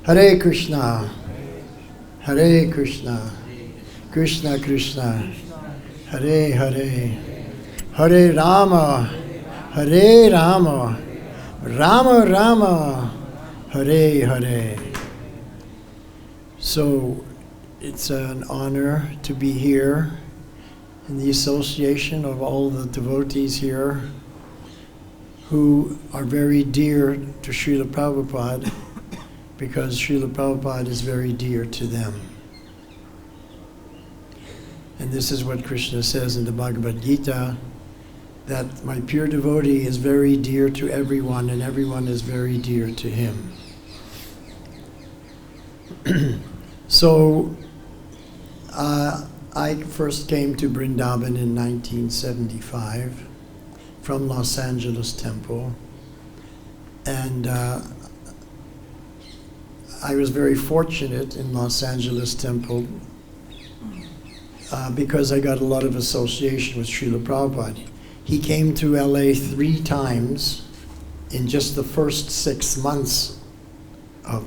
Hare Krishna, Hare Krishna, Krishna Krishna, Hare Hare, Hare Rama, Hare Rama, Rama Rama, Hare Hare. So it's an honor to be here in the association of all the devotees here who are very dear to Srila Prabhupada, because Srila Prabhupada is very dear to them. And this is what Krishna says in the Bhagavad-Gita, that my pure devotee is very dear to everyone and everyone is very dear to him. So I first came to Vrindavan in 1975 from Los Angeles Temple, and I was very fortunate in Los Angeles Temple because I got a lot of association with Srila Prabhupada. He came to LA 3 times in just the first 6 months of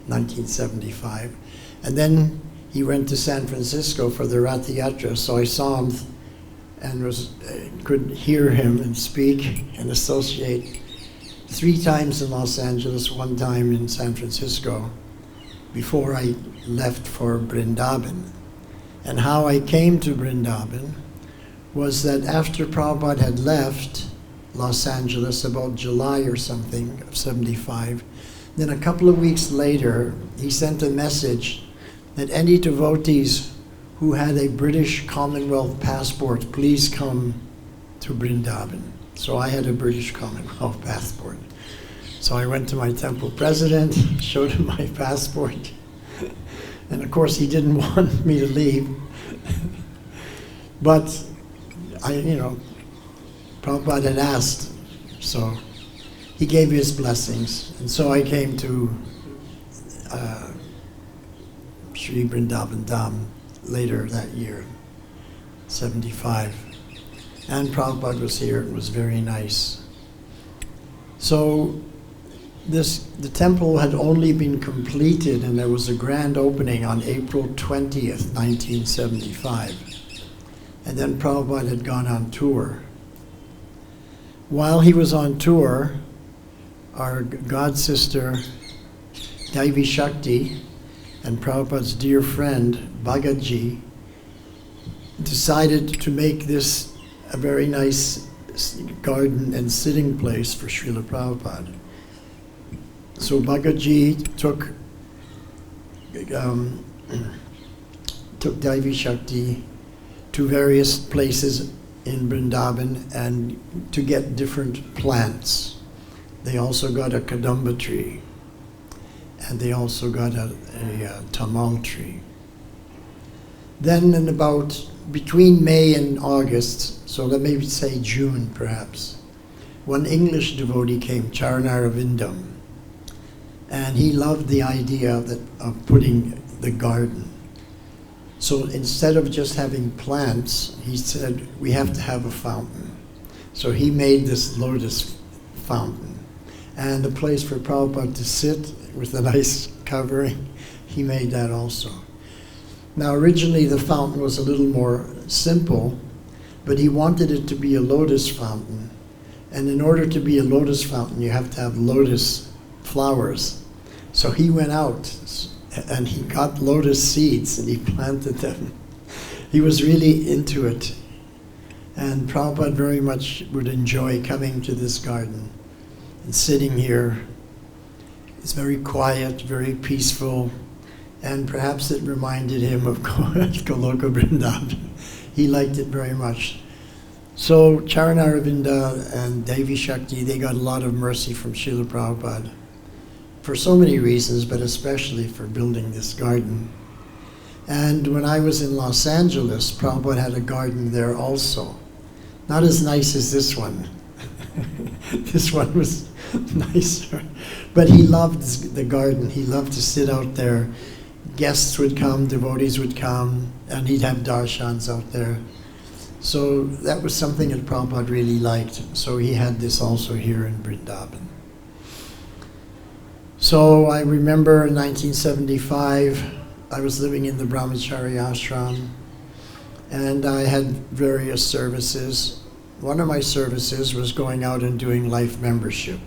1975. And then he went to San Francisco for the Rath Yatra, so I saw him and could hear him and speak and associate 3 times in Los Angeles, 1 time in San Francisco, before I left for Vrindavan. And how I came to Vrindavan was that after Prabhupada had left Los Angeles, about July or something of 75, then a couple of weeks later, he sent a message that any devotees who had a British Commonwealth passport, please come to Vrindavan. So I had a British Commonwealth passport. So I went to my temple president, showed him my passport, and of course he didn't want me to leave. But Prabhupada had asked, so he gave his blessings. And so I came to Sri Vrindavan Dham later that year, 75. And Prabhupada was here. It was very nice. So the temple had only been completed, and there was a grand opening on April 20th, 1975. And then Prabhupada had gone on tour. While he was on tour, our god sister, Devi Shakti, and Prabhupada's dear friend, Bhagavad-Gita, decided to make this a very nice garden and sitting place for Srila Prabhupada. So Bhagavad-Gita took Devi Shakti to various places in Vrindavan and to get different plants. They also got a kadamba tree, and they also got a tamal tree. Then in about between May and August, so let me say June perhaps, one English devotee came, Charanarvindam, and he loved the idea of putting the garden. So instead of just having plants, he said, we have to have a fountain. So he made this lotus fountain and a place for Prabhupada to sit with a nice covering. He made that also. Now originally the fountain was a little more simple, but he wanted it to be a lotus fountain. And in order to be a lotus fountain, you have to have lotus flowers. So he went out and he got lotus seeds and he planted them. He was really into it. And Prabhupada very much would enjoy coming to this garden and sitting here. It's very quiet, very peaceful, and perhaps it reminded him of Goloka Vrindavan. He liked it very much. So Charanaravinda and Devi Shakti, they got a lot of mercy from Srila Prabhupada for so many reasons, but especially for building this garden. And when I was in Los Angeles, Prabhupada had a garden there also. Not as nice as this one. This one was nicer. But he loved the garden. He loved to sit out there. Guests would come, devotees would come, and he'd have darshans out there. So that was something that Prabhupada really liked. So he had this also here in Vrindavan. So I remember in 1975, I was living in the Brahmacharya Ashram, and I had various services. One of my services was going out and doing life membership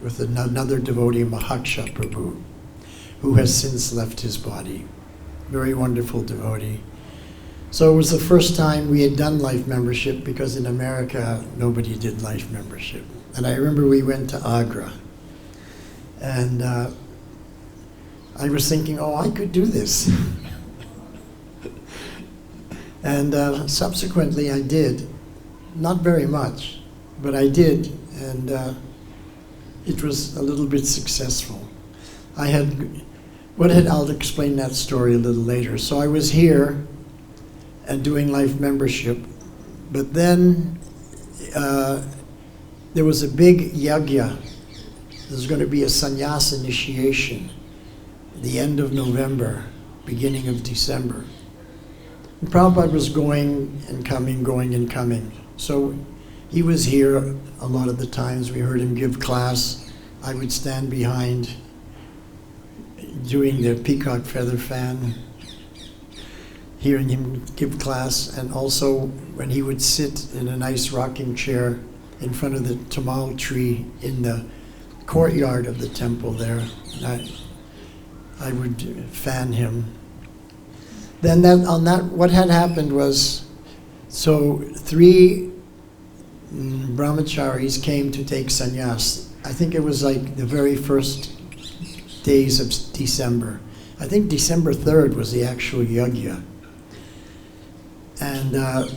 with another devotee, Mahaksha Prabhu, who has since left his body. Very wonderful devotee. So it was the first time we had done life membership, because in America, nobody did life membership. And I remember we went to Agra. And I was thinking, oh, I could do this. And subsequently I did. Not very much, but I did. And it was a little bit successful. I'll explain that story a little later. So I was here and doing life membership, but then there was a big yajna. There's going to be a Sannyasa Initiation at the end of November, beginning of December. And Prabhupada was going and coming, going and coming. So he was here a lot of the times. We heard him give class. I would stand behind doing the peacock feather fan, hearing him give class, and also when he would sit in a nice rocking chair in front of the tamal tree in the courtyard of the temple there. And I would fan him. Then what had happened was, so 3 brahmacharis came to take sannyas. I think it was like the very first days of December. I think December 3rd was the actual yajna. And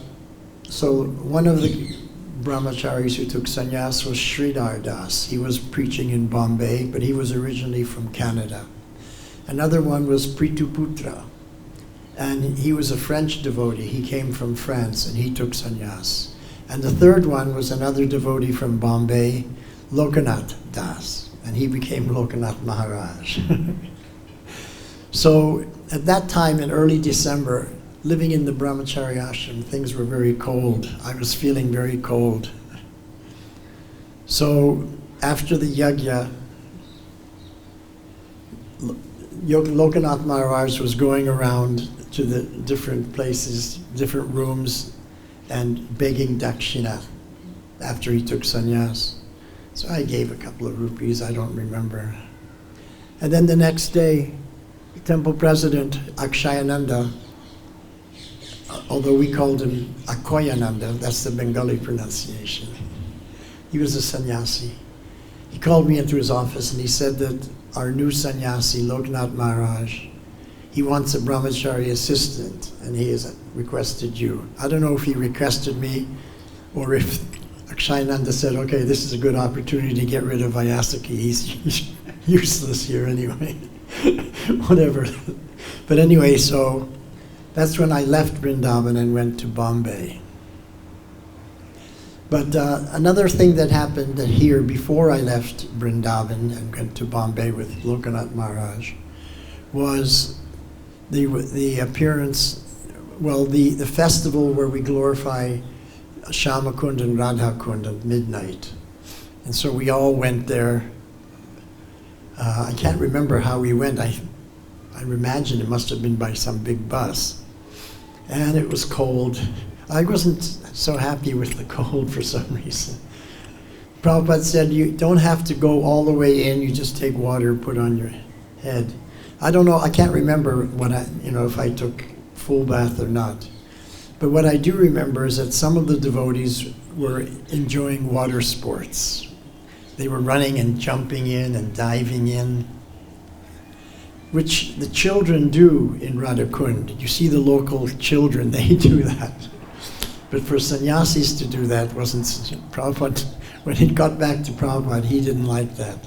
so one of the brahmacharis who took sannyas was Sridhar Das. He was preaching in Bombay, but he was originally from Canada. Another one was Prituputra, and he was a French devotee. He came from France, and he took sannyas. And the third one was another devotee from Bombay, Lokanath Das, and he became Lokanath Maharaj. So at that time in early December, living in the Brahmacharya Ashram, things were very cold. I was feeling very cold. So after the yajna, Lokanath Maharaj was going around to the different places, different rooms, and begging dakshina after he took sannyas. So I gave a couple of rupees, I don't remember. And then the next day, the temple president, Akshayananda, although we called him Akoyananda, that's the Bengali pronunciation. He was a sannyasi. He called me into his office and he said that our new sannyasi, Lokanath Maharaj, he wants a brahmachari assistant, and he has requested you. I don't know if he requested me or if Akshayananda said, okay, this is a good opportunity to get rid of Vayasaki. He's useless here anyway. Whatever. But anyway, so that's when I left Vrindavan and went to Bombay. But another thing that happened here before I left Vrindavan and went to Bombay with Lokanath Maharaj was the appearance, well, the festival where we glorify Shamakund and Radhakund at midnight. And so we all went there. I can't remember how we went. I imagine it must have been by some big bus. And it was cold. I wasn't so happy with the cold for some reason. Prabhupada said, you don't have to go all the way in, you just take water, put on your head. I don't know, I can't remember if I took full bath or not. But what I do remember is that some of the devotees were enjoying water sports. They were running and jumping in and diving in, which the children do in Radhakund. You see the local children, they do that. But for sannyasis to do that wasn't, Prabhupada, when he got back to Prabhupada, he didn't like that.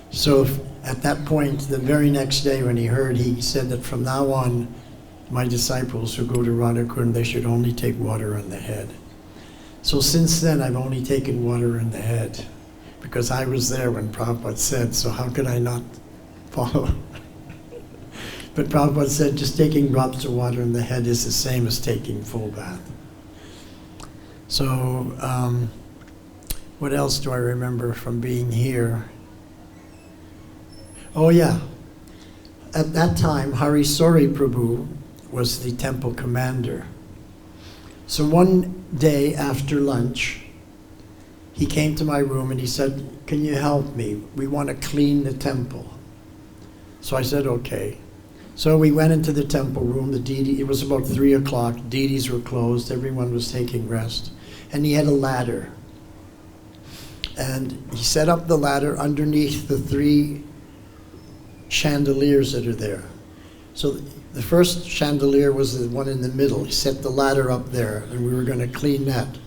So at that point, the very next day when he heard, he said that from now on, my disciples who go to Radhakund, they should only take water on the head. So since then, I've only taken water on the head, because I was there when Prabhupada said, so how could I not follow? But Prabhupada said just taking drops of water on the head is the same as taking full bath. So what else do I remember from being here? Oh yeah. At that time, Hari Sori Prabhu was the temple commander. So one day after lunch, he came to my room and he said, "Can you help me? We want to clean the temple." So I said, okay. So we went into the temple room. It was about 3 o'clock. Deities were closed. Everyone was taking rest. And he had a ladder. And he set up the ladder underneath the 3 chandeliers that are there. So the first chandelier was the one in the middle. He set the ladder up there, and we were going to clean that.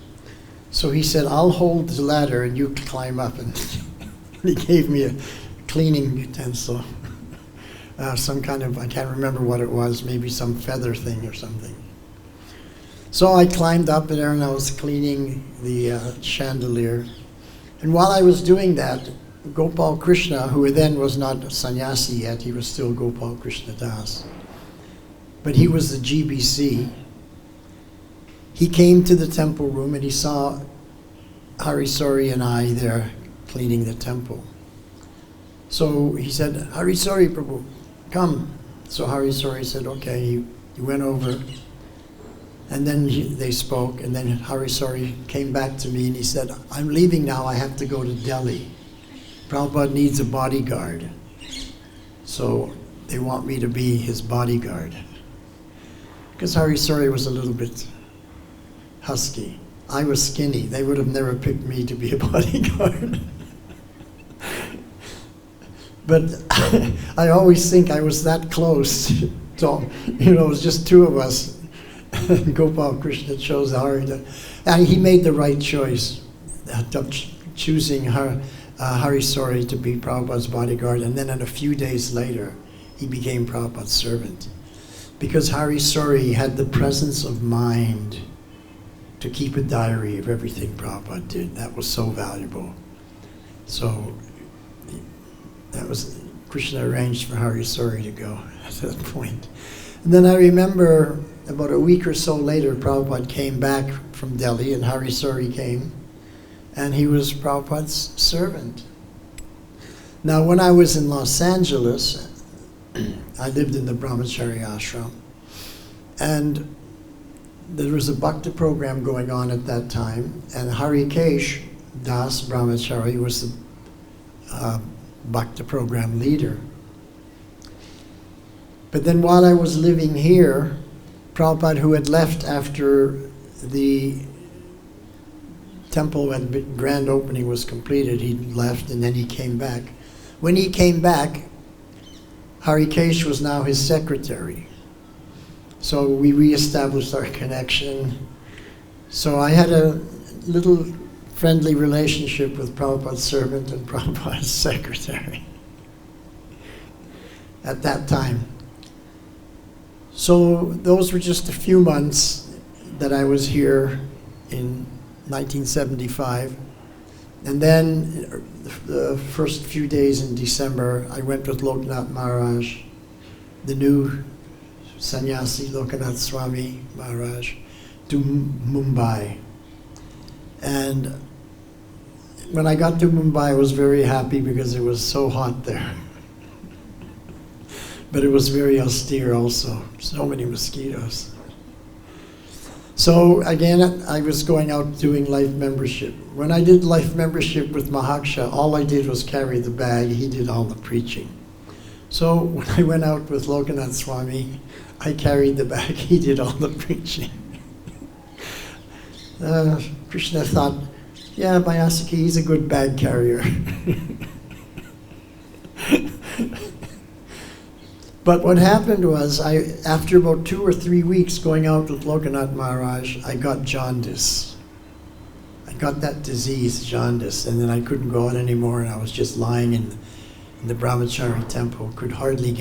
So he said, "I'll hold the ladder and you climb up." And he gave me a cleaning utensil. Some kind of, I can't remember what it was, maybe some feather thing or something. So I climbed up there and I was cleaning the chandelier. And while I was doing that, Gopal Krishna, who then was not a sannyasi yet, he was still Gopal Krishna Das, but he was the GBC. He came to the temple room and he saw Hari Sori and I there cleaning the temple. So he said, "Hari Sori Prabhu, come." So Hari Sori said, okay. He went over, and then they spoke, and then Hari Sori came back to me and he said, "I'm leaving now, I have to go to Delhi. Prabhupada needs a bodyguard. So they want me to be his bodyguard." Because Hari Sori was a little bit husky. I was skinny. They would have never picked me to be a bodyguard. But I always think I was that close. So, it was just 2 of us. Gopal Krishna chose Hari. And he made the right choice of choosing Hari Sori to be Prabhupada's bodyguard. And then a few days later, he became Prabhupada's servant. Because Hari Sori had the presence of mind to keep a diary of everything Prabhupada did. That was so valuable. So that was, Krishna arranged for Hari Sori to go at that point. And then I remember about a week or so later, Prabhupada came back from Delhi and Hari Sori came, and he was Prabhupada's servant. Now when I was in Los Angeles, I lived in the Brahmacharya Ashram, and there was a bhakti program going on at that time, and Harikesh Das Brahmachari was the bhakti program leader. But then while I was living here, Prabhupada, who had left after the temple and grand opening was completed, he left and then he came back. When he came back, Harikesh was now his secretary. So we reestablished our connection. So I had a little friendly relationship with Prabhupada's servant and Prabhupada's secretary at that time. So those were just a few months that I was here in 1975. And then the first few days in December, I went with Loknath Maharaj, the new Sannyasi Loknath Swami Maharaj, to Mumbai. And when I got to Mumbai, I was very happy because it was so hot there. But it was very austere also, so many mosquitoes. So again, I was going out doing life membership. When I did life membership with Mahaksha, all I did was carry the bag. He did all the preaching. So when I went out with Loknath Swami, I carried the bag. He did all the preaching. Krishna thought, yeah, Vayasaki, he's a good bag carrier. But what happened was, after about 2 or 3 weeks going out with Loknath Maharaj, I got jaundice. I got that disease, jaundice, and then I couldn't go out anymore, and I was just lying in the Brahmacharya temple, could hardly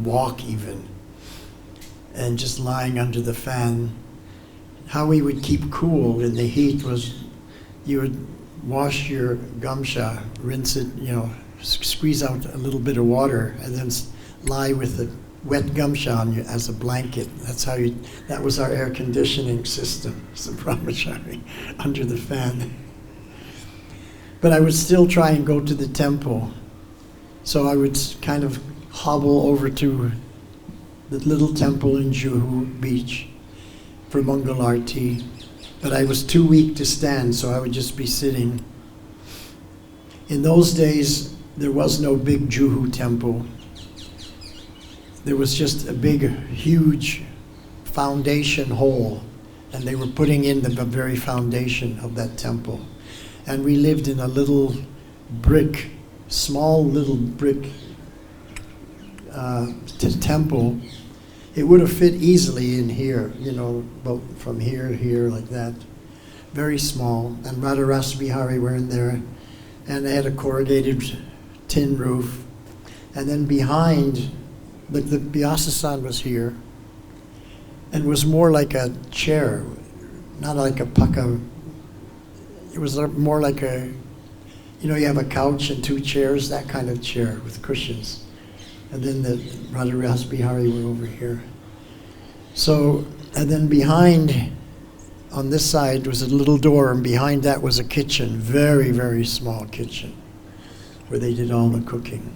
walk even, and just lying under the fan. How we would keep cool in the heat was, you would wash your gamsha, rinse it, squeeze out a little bit of water, and then lie with the wet gamsha on you as a blanket. That was our air conditioning system, the Brahmachari, under the fan. But I would still try and go to the temple. So I would kind of hobble over to the little temple in Juhu Beach for Mangal Arti, but I was too weak to stand, so I would just be sitting. In those days, there was no big Juhu temple. There was just a big, huge foundation hole, and they were putting in the very foundation of that temple. And we lived in a little brick, small little brick temple. It would have fit easily in here, about from here to here like that. Very small. And Radharasa Bihari were in there, and they had a corrugated tin roof. And then behind, the Vyasa-san was here, and was more like a chair, not like a paka. It was more like you have a couch and two chairs, that kind of chair with cushions. And then the Radharasa Bihari were over here. So, and then behind, on this side was a little door, and behind that was a kitchen, very, very small kitchen, where they did all the cooking.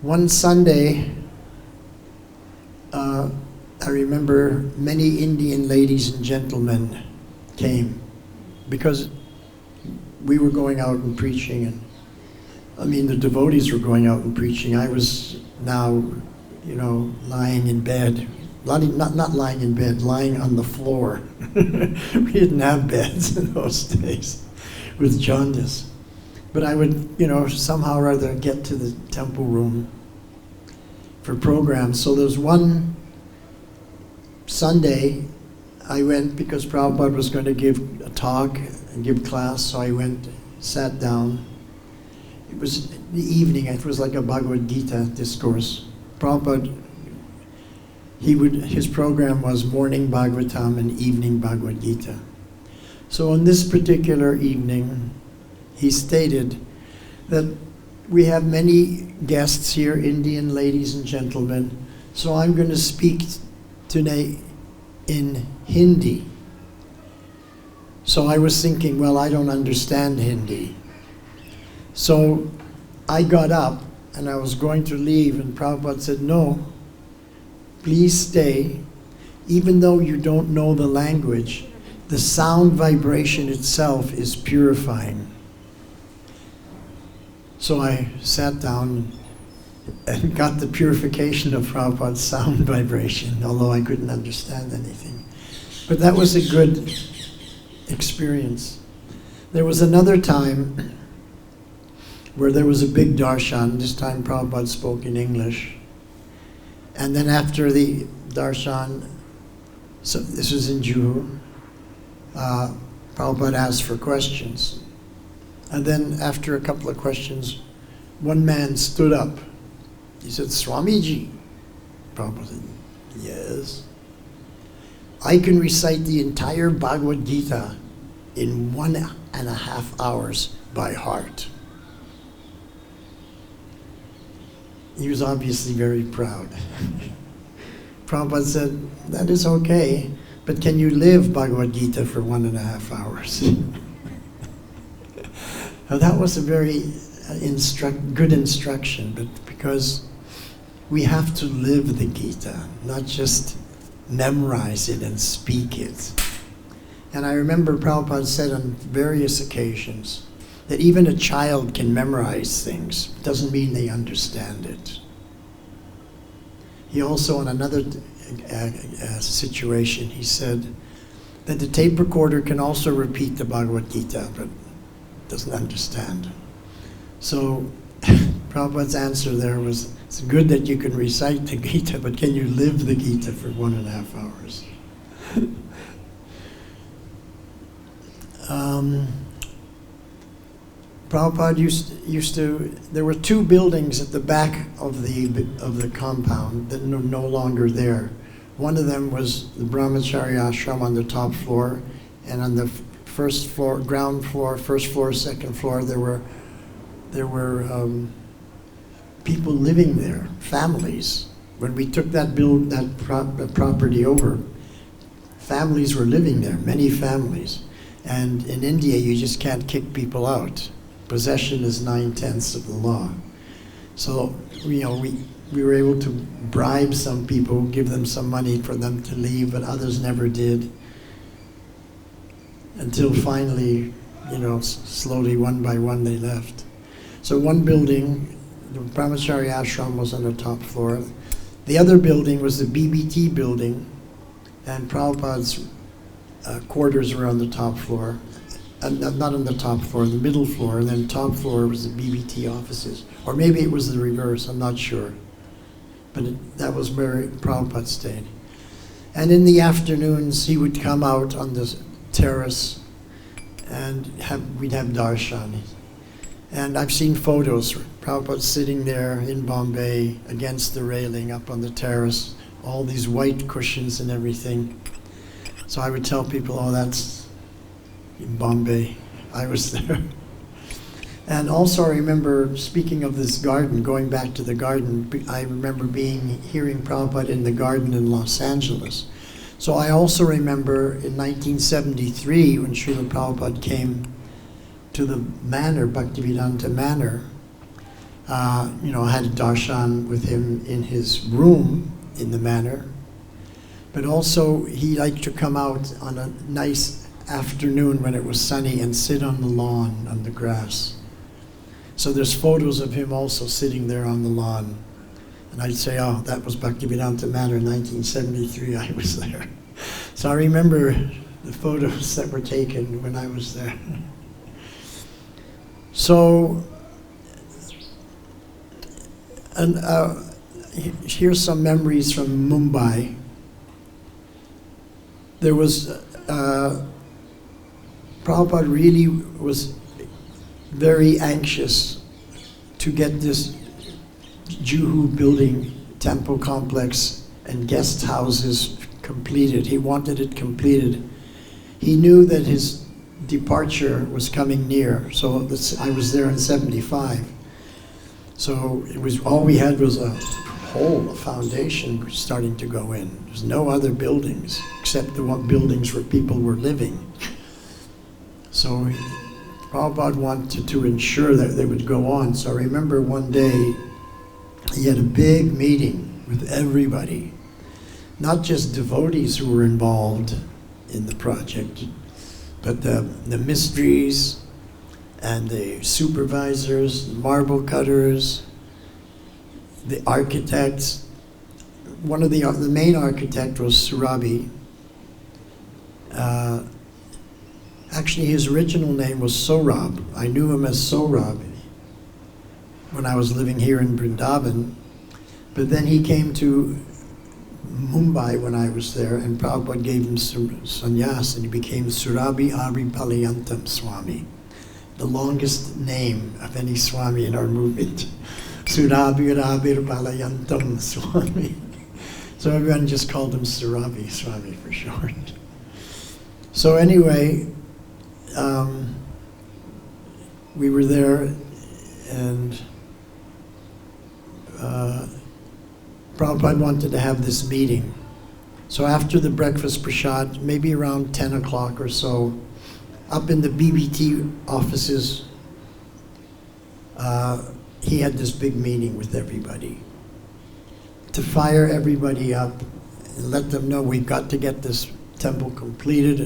One Sunday, I remember many Indian ladies and gentlemen came, because we were going out and preaching, and the devotees were going out and preaching. I was now, lying in bed, not lying in bed, lying on the floor. We didn't have beds in those days with jaundice. But I would, somehow or other get to the temple room for programs. So there's one Sunday I went because Prabhupada was going to give a talk and give class, so I went, sat down. It was the evening, it was like a Bhagavad-Gita discourse. Prabhupada, his program was morning Bhagavatam and evening Bhagavad-Gita. So on this particular evening, he stated that we have many guests here, Indian ladies and gentlemen, so I'm going to speak today in Hindi. So I was thinking, well, I don't understand Hindi. So I got up and I was going to leave, and Prabhupada said, no, please stay. Even though you don't know the language, the sound vibration itself is purifying. So I sat down and got the purification of Prabhupada's sound vibration, although I couldn't understand anything. But that was a good experience. There was another time where there was a big darshan. This time Prabhupada spoke in English. And then after the darshan, so this was in Juhu, Prabhupada asked for questions. And then after a couple of questions, one man stood up. He said, Swamiji. Prabhupada said, yes. I can recite the entire Bhagavad-Gita in 1.5 hours by heart. He was obviously very proud. Prabhupada said, that is okay, but can you live Bhagavad-Gita for 1.5 hours? Now that was a very good instruction, but because we have to live the Gita, not just memorize it and speak it. And I remember Prabhupada said on various occasions that even a child can memorize things. Doesn't mean they understand it. He also, in another situation, he said that the tape recorder can also repeat the Bhagavad Gita, but doesn't understand. So Prabhupada's answer there was, it's good that you can recite the Gita, but can you live the Gita for 1.5 hours? Prabhupada used to, there were 2 buildings at the back of the compound that are no longer there. One of them was the Brahmacharya Ashram on the top floor, and on the first floor, ground floor, first floor, second floor, there were people living there, families. When we took that property over, families were living there, many families. And in India, you just can't kick people out. Possession is 9/10 of the law. So, we were able to bribe some people, give them some money for them to leave, but others never did. Until finally, slowly, one by one, they left. So one building, the Brahmacharya Ashram, was on the top floor. The other building was the BBT building, and Prabhupada's quarters were on the top floor. Not on the top floor, the middle floor, and then top floor was the BBT offices. Or maybe it was the reverse, I'm not sure. But that was where Prabhupada stayed. And in the afternoons, he would come out on the terrace and we'd have darshan. And I've seen photos, Prabhupada sitting there in Bombay against the railing up on the terrace, all these white cushions and everything. So I would tell people, oh, that's in Bombay. I was there. And also I remember, speaking of this garden, going back to the garden, I remember hearing Prabhupada in the garden in Los Angeles. So I also remember in 1973 when Srila Prabhupada came to the manor, Bhaktivedanta Manor, I had a darshan with him in his room in the manor, but also he liked to come out on a nice afternoon when it was sunny and sit on the lawn, on the grass. So there's photos of him also sitting there on the lawn. And I'd say, oh, that was Bhaktivedanta Manor, 1973, I was there. So I remember the photos that were taken when I was there. So, and here's some memories from Mumbai. There was, Prabhupada really was very anxious to get this Juhu building, temple complex, and guest houses completed. He wanted it completed. He knew that his departure was coming near, so I was there in 75. So it was, all we had was a foundation starting to go in. There's no other buildings except the one buildings where people were living. So Prabhupada wanted to ensure that they would go on. So I remember one day he had a big meeting with everybody, not just devotees who were involved in the project, but the mistries and the supervisors, the marble cutters, the architects. One of the main architect was Surabi. Actually, his original name was Sorab. I knew him as Sorab when I was living here in Vrindavan. But then he came to Mumbai when I was there, and Prabhupada gave him sannyas, and he became Surabi Palayantam Swami, the longest name of any Swami in our movement. Surabi Palayantam Swami. So everyone just called him Surabi Swami for short. So anyway, we were there, and Prabhupada wanted to have this meeting. So after the breakfast prasad, maybe around 10 o'clock or so, up in the BBT offices, he had this big meeting with everybody to fire everybody up and let them know we've got to get this temple completed.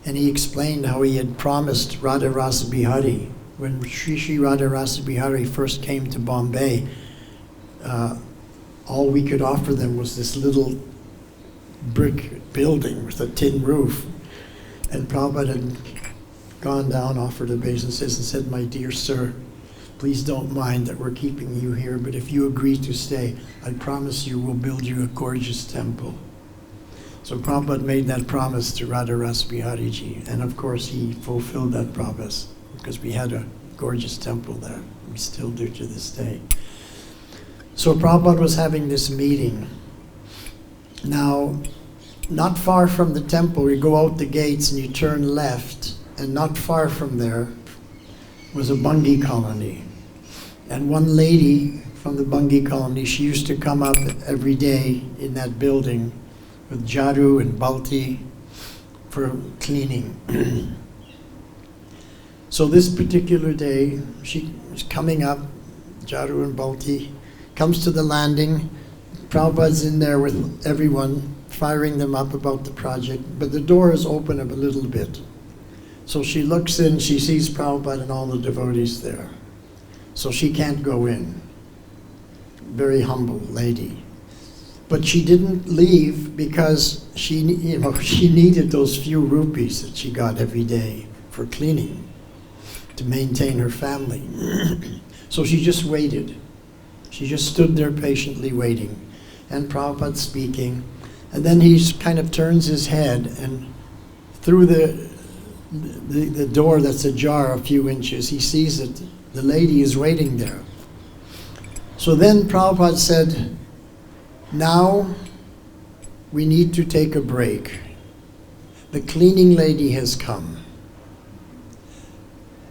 And he explained how he had promised Radha Rasa Bihari. When Sri Radha Rasa Bihari first came to Bombay, all we could offer them was this little brick building with a tin roof. And Prabhupada had gone down, offered obeisances, and said, my dear sir, please don't mind that we're keeping you here, but if you agree to stay, I promise you we'll build you a gorgeous temple. So Prabhupada made that promise to Radha Rasa Bihari Ji, and of course he fulfilled that promise because we had a gorgeous temple there. We still do to this day. So Prabhupada was having this meeting. Now, not far from the temple, you go out the gates and you turn left, and not far from there was a Bungi colony. And one lady from the Bungi colony, she used to come up every day in that building with jaru and balti for cleaning. So this particular day, she was coming up, Jaru and Balti, comes to the landing. Prabhupada's in there with everyone, firing them up about the project, but the door is open a little bit. So she looks in, she sees Prabhupada and all the devotees there. So she can't go in. Very humble lady. But she didn't leave because she needed those few rupees that she got every day for cleaning to maintain her family. So she just waited. She just stood there patiently waiting. And Prabhupada speaking. And then he kind of turns his head, and through the door that's ajar a few inches, he sees that the lady is waiting there. So then Prabhupada said, now we need to take a break. The cleaning lady has come.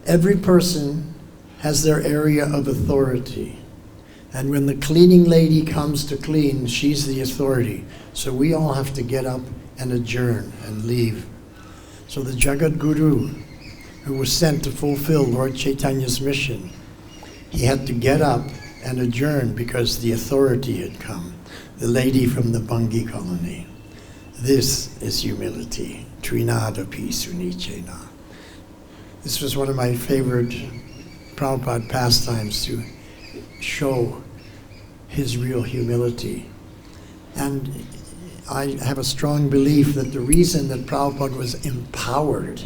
Every person has their area of authority. And when the cleaning lady comes to clean, she's the authority. So we all have to get up and adjourn and leave. So the Jagat Guru, who was sent to fulfill Lord Chaitanya's mission, he had to get up and adjourn because the authority had come. The lady from the Bangi colony. This is humility. Trinadapi sunichena. This was one of my favorite Prabhupada pastimes, to show his real humility. And I have a strong belief that the reason that Prabhupada was empowered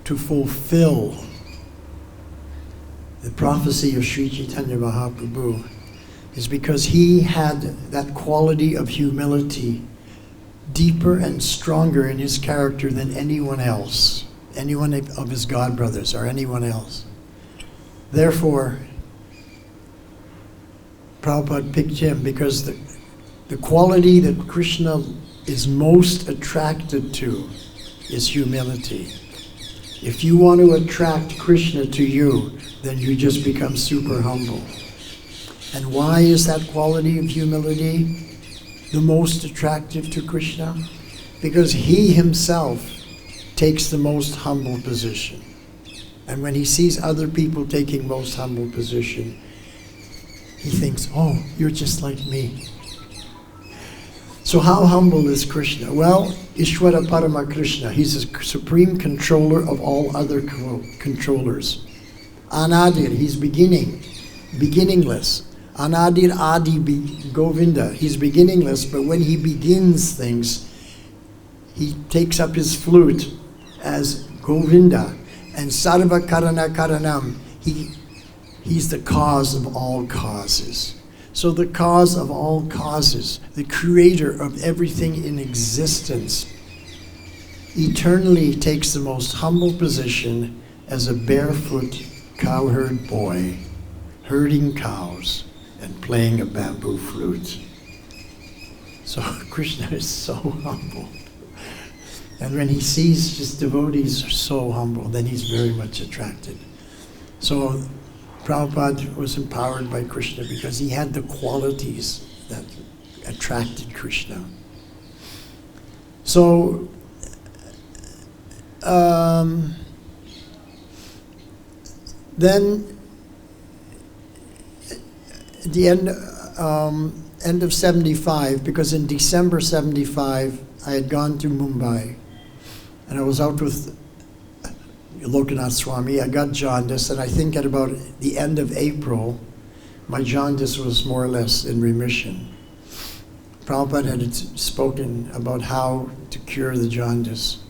to fulfill the prophecy of Sri Chaitanya Mahaprabhu is because he had that quality of humility deeper and stronger in his character than anyone else, anyone of his godbrothers or anyone else. Therefore, Prabhupada picked him because the quality that Krishna is most attracted to is humility. If you want to attract Krishna to you, then you just become super humble. And why is that quality of humility the most attractive to Krishna? Because he himself takes the most humble position. And when he sees other people taking most humble position, he thinks, oh, you're just like me. So how humble is Krishna? Well, Ishvara Parama Krishna, he's the supreme controller of all other controllers. Anadir, he's beginningless. Anadir Adi Govinda, he's beginningless, but when he begins things, he takes up his flute as Govinda. And Sarva Karana Karanam, he's the cause of all causes. So the cause of all causes, the creator of everything in existence, eternally takes the most humble position as a barefoot cowherd boy, herding cows and playing a bamboo flute. So Krishna is so humble. And when he sees his devotees are so humble, then he's very much attracted. So Prabhupada was empowered by Krishna because he had the qualities that attracted Krishna. So then at the end of 75, because in December 75, I had gone to Mumbai, and I was out with Lokanath Swami. I got jaundice, and I think at about the end of April, my jaundice was more or less in remission. Prabhupada had spoken about how to cure the jaundice.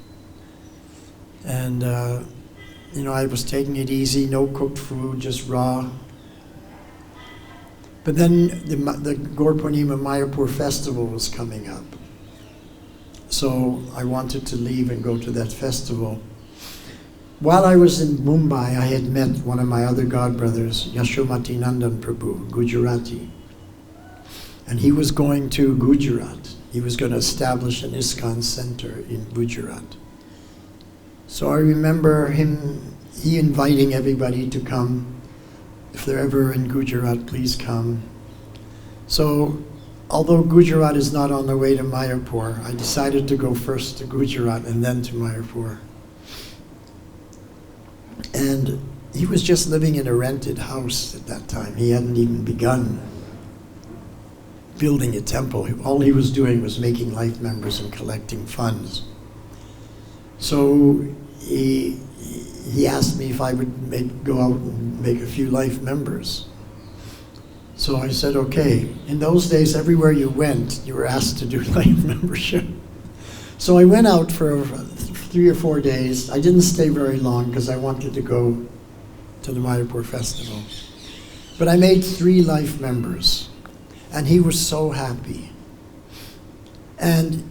And, I was taking it easy, no cooked food, just raw. But then the Gaur Purnima Mayapur festival was coming up. So I wanted to leave and go to that festival. While I was in Mumbai, I had met one of my other godbrothers, Yashomati Nandan Prabhu, Gujarati. And he was going to Gujarat. He was going to establish an ISKCON center in Gujarat. So I remember he inviting everybody to come. If they're ever in Gujarat, please come. So, although Gujarat is not on the way to Mayapur, I decided to go first to Gujarat and then to Mayapur. And he was just living in a rented house at that time. He hadn't even begun building a temple. All he was doing was making life members and collecting funds. So he asked me if I would go out and make a few life members. So I said, okay. In those days, everywhere you went, you were asked to do life membership. So I went out for 3 or 4 days. I didn't stay very long because I wanted to go to the Mayapur festival. But I made 3 life members, and he was so happy. And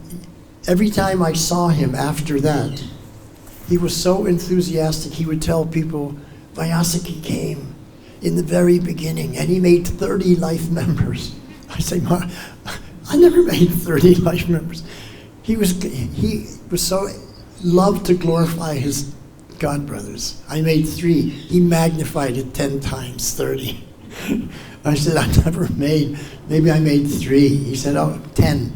every time I saw him after that, he was so enthusiastic. He would tell people, Vayasaki came in the very beginning, and he made 30 life members. I say, I never made 30 life members. He was so loved to glorify his God brothers. I made 3. He magnified it 10 times 30. I said, I never made, maybe I made 3. He said, oh, 10.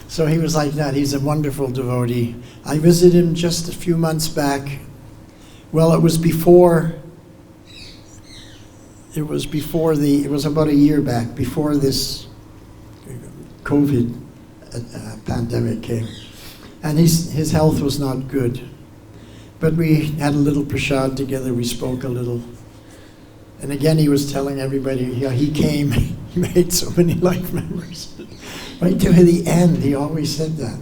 So he was like that. He's a wonderful devotee. I visited him just a few months back. Well, it was about a year back, before this COVID pandemic came. And his health was not good. But we had a little prasad together, we spoke a little. And again, he was telling everybody, yeah, he came, he made so many life members. Right to the end, he always said that.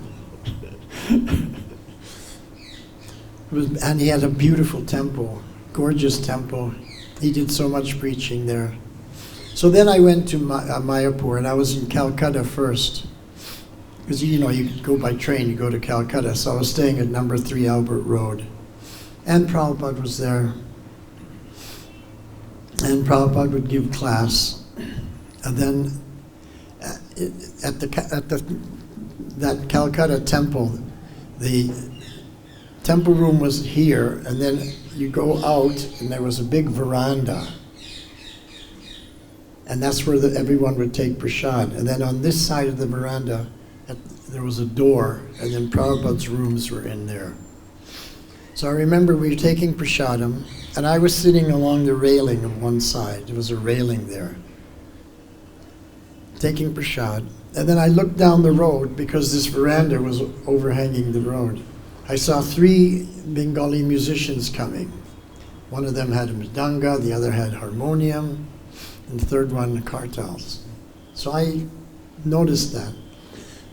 And he had a beautiful temple, gorgeous temple. He did so much preaching there. So then I went to Mayapur, and I was in Calcutta first. Because, you go by train, you go to Calcutta. So I was staying at number 3 Albert Road. And Prabhupada was there. And Prabhupada would give class. And then at that Calcutta temple, the temple room was here, and then you go out, and there was a big veranda. And that's where everyone would take prasad. And then on this side of the veranda, there was a door, and then Prabhupada's rooms were in there. So I remember we were taking prasadam, and I was sitting along the railing of one side. There was a railing there, taking prasad. And then I looked down the road, because this veranda was overhanging the road. I saw 3 Bengali musicians coming. One of them had a mridanga, the other had harmonium, and the third one kartals. So I noticed that.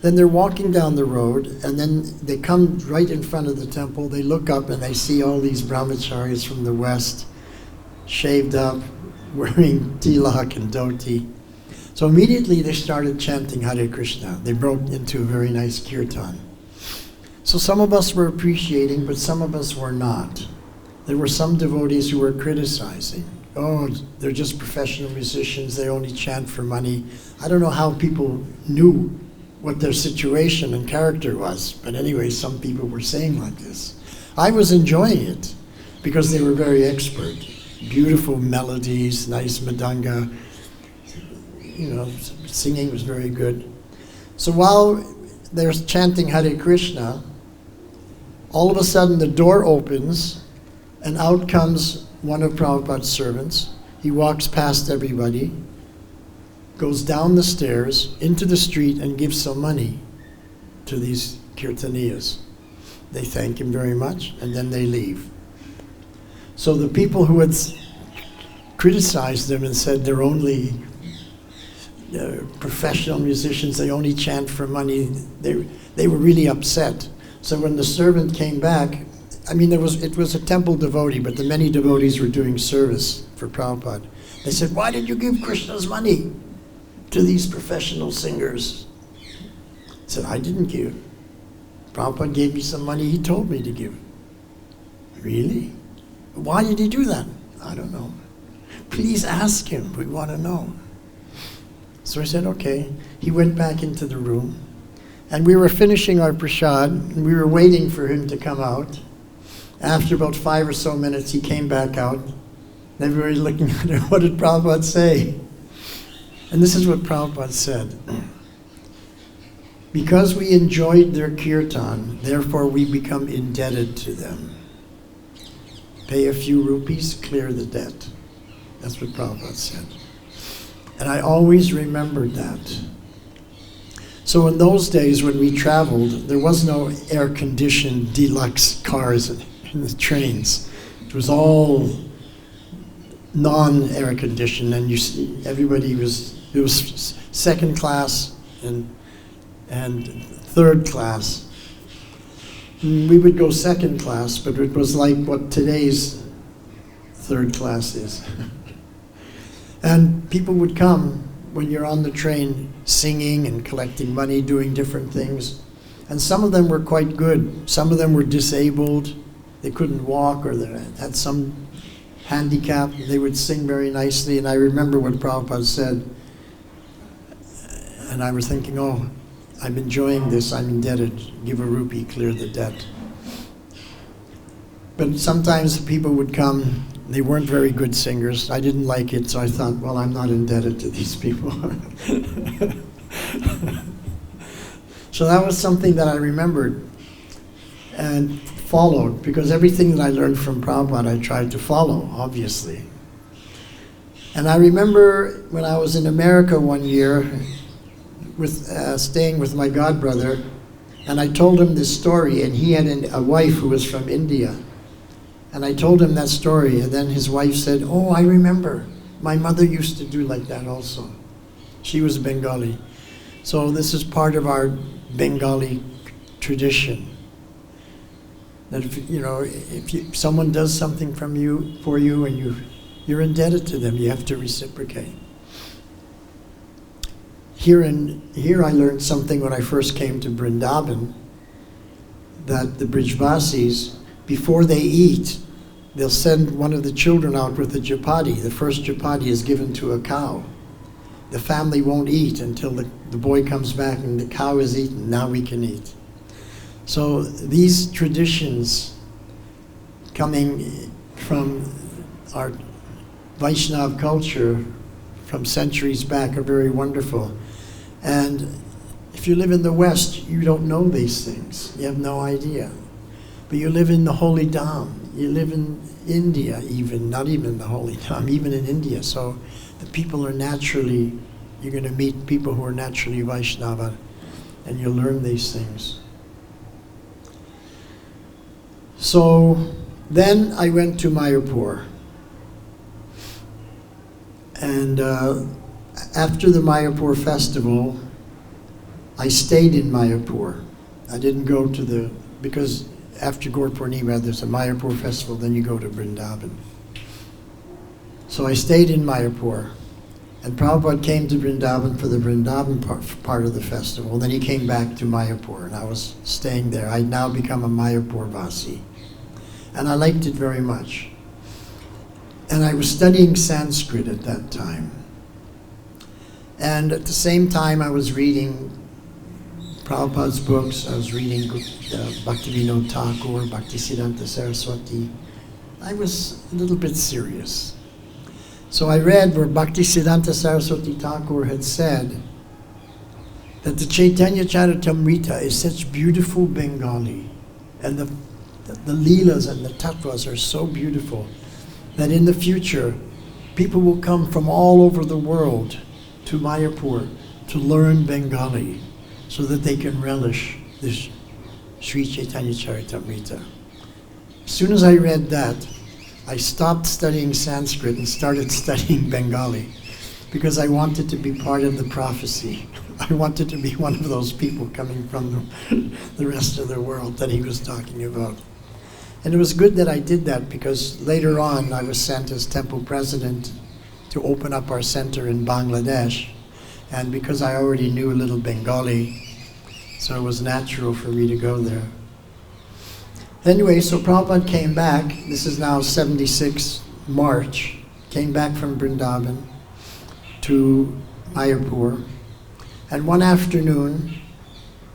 Then they're walking down the road, and then they come right in front of the temple. They look up, and they see all these brahmacharyas from the west, shaved up, wearing tilak and dhoti. So immediately they started chanting Hare Krishna. They broke into a very nice kirtan. So some of us were appreciating, but some of us were not. There were some devotees who were criticizing. Oh, they're just professional musicians. They only chant for money. I don't know how people knew what their situation and character was. But anyway, some people were saying like this. I was enjoying it because they were very expert. Beautiful melodies, nice mridanga. Singing was very good. So while they're chanting Hare Krishna, all of a sudden the door opens, and out comes one of Prabhupada's servants. He walks past everybody, goes down the stairs into the street, and gives some money to these kirtaniyas. They thank him very much, and then they leave. So the people who had criticized them and said they're only professional musicians, they only chant for money, they were really upset. So when the servant came back, it was a temple devotee, but the many devotees were doing service for Prabhupada. They said, why did you give Krishna's money to these professional singers? I said, I didn't give. Prabhupada gave me some money he told me to give. Really? Why did he do that? I don't know. Please ask him, we want to know. So I said, okay. He went back into the room, and we were finishing our prasad, and we were waiting for him to come out. After about 5 or so minutes, he came back out, and everybody looking at him, what did Prabhupada say? And this is what Prabhupada said. Because we enjoyed their kirtan, therefore we become indebted to them. Pay a few rupees, clear the debt. That's what Prabhupada said. And I always remembered that. So in those days when we traveled, there was no air-conditioned deluxe cars in the trains. It was all non-air conditioned, and it was second class and third class. We would go second class, but it was like what today's third class is. And people would come when you're on the train singing and collecting money, doing different things. And some of them were quite good. Some of them were disabled. They couldn't walk, or they had some handicap. They would sing very nicely. And I remember what Prabhupada said. And I was thinking, oh, I'm enjoying this. I'm indebted. Give a rupee, clear the debt. But sometimes people would come. They weren't very good singers. I didn't like it, so I thought, well, I'm not indebted to these people. So that was something that I remembered and followed, because everything that I learned from Prabhupada I tried to follow, obviously. And I remember when I was in America one year, staying with my godbrother, and I told him this story, and he had a wife who was from India. And I told him that story, and then his wife said, oh, I remember. My mother used to do like that also. She was Bengali. So this is part of our Bengali tradition. That if someone does something for you, and you're indebted to them, you have to reciprocate. Here I learned something when I first came to Vrindavan, that the Brijvasis, before they eat, they'll send one of the children out with a japati. The first japati is given to a cow. The family won't eat until the boy comes back and the cow is eaten. Now we can eat. So these traditions coming from our Vaishnava culture from centuries back are very wonderful. And if you live in the West, you don't know these things. You have no idea. But you live in the Holy Dham. You live in India even, not even the Holy Dham, even in India. So the people are naturally, you're going to meet people who are naturally Vaishnava, and you'll learn these things. So then I went to Mayapur. And after the Mayapur festival, I stayed in Mayapur. I didn't go because after Gaur Purnima, there's a Mayapur festival, then you go to Vrindavan. So I stayed in Mayapur. And Prabhupada came to Vrindavan for the Vrindavan part of the festival. Then he came back to Mayapur, and I was staying there. I'd now become a Mayapur Vasi. And I liked it very much. And I was studying Sanskrit at that time. And at the same time, I was reading Prabhupada's books. I was reading Bhaktivinoda Thakur, Bhaktisiddhanta Saraswati. I was a little bit serious. So I read where Bhaktisiddhanta Saraswati Thakur had said that the Chaitanya Charitamrita is such beautiful Bengali, and the Leelas and the Tattvas are so beautiful, that in the future, people will come from all over the world to Mayapur to learn Bengali, so that they can relish this Sri Chaitanya Charitamrita. As soon as I read that, I stopped studying Sanskrit and started studying Bengali, because I wanted to be part of the prophecy. I wanted to be one of those people coming from the rest of the world that he was talking about. And it was good that I did that, because later on I was sent as temple president to open up our center in Bangladesh. And because I already knew a little Bengali, so it was natural for me to go there. Anyway, so Prabhupada came back. This is now 76 March. Came back from Vrindavan to Mayapur. And one afternoon,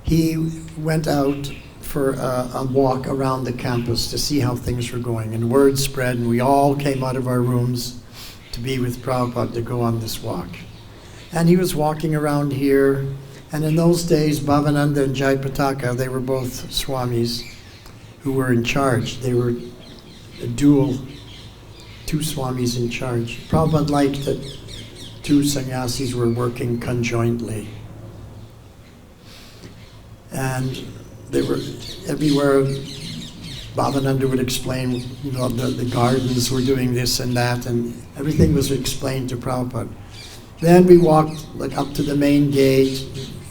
he went out for a walk around the campus to see how things were going. And word spread, and we all came out of our rooms to be with Prabhupada to go on this walk. And he was walking around here. And in those days, Bhavananda and Jayapataka, they were both swamis who were in charge. They were a dual, two swamis in charge. Prabhupada liked that two sannyasis were working conjointly. And they were everywhere. Bhavananda would explain, the gardens were doing this and that, and everything was explained to Prabhupada. Then we walked up to the main gate.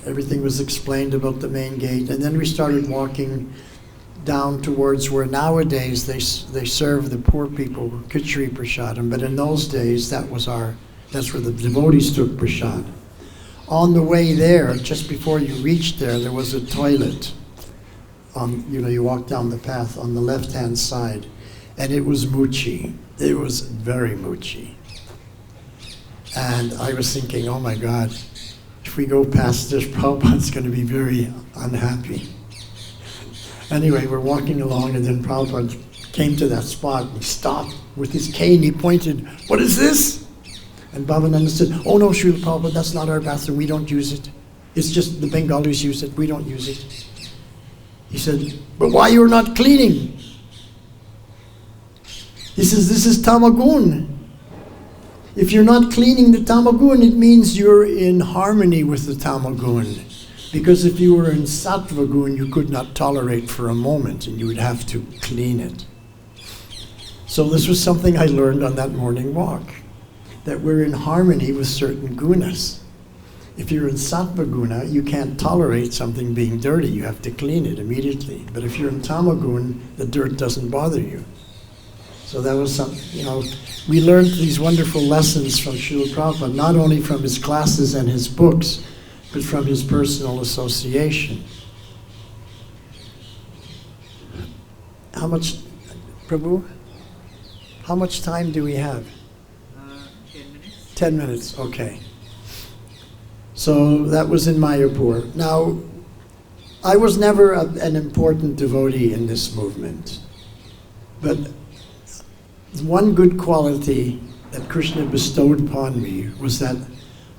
Everything was explained about the main gate, and then we started walking down towards where nowadays they serve the poor people khichdi prasadam, but in those days that's where the devotees took prasad. On the way there, just before you reached there was a toilet. You walk down the path on the left-hand side, and it was muchi. It was very muchi. And I was thinking, oh my God, if we go past this, Prabhupada's going to be very unhappy. Anyway, we're walking along, and then Prabhupada came to that spot, and he stopped with his cane. He pointed, "What is this?" And Bhavananda said, "Oh no, Srila Prabhupada, that's not our bathroom. We don't use it. It's just the Bengalis use it. We don't use it." He said, "But why you're not cleaning?" He says, "This is tamagun. If you're not cleaning the tamagun, it means you're in harmony with the tamagun. Because if you were in sattvagun, you could not tolerate for a moment, and you would have to clean it." So this was something I learned on that morning walk, that we're in harmony with certain gunas. If you're in sattva guna, you can't tolerate something being dirty. You have to clean it immediately. But if you're in tamagun, the dirt doesn't bother you. So that was we learned these wonderful lessons from Srila Prabhupada, not only from his classes and his books, but from his personal association. How much, Prabhu? How much time do we have? 10 minutes. 10 minutes, okay. So that was in Mayapur. Now, I was never an important devotee in this movement, but one good quality that Krishna bestowed upon me was that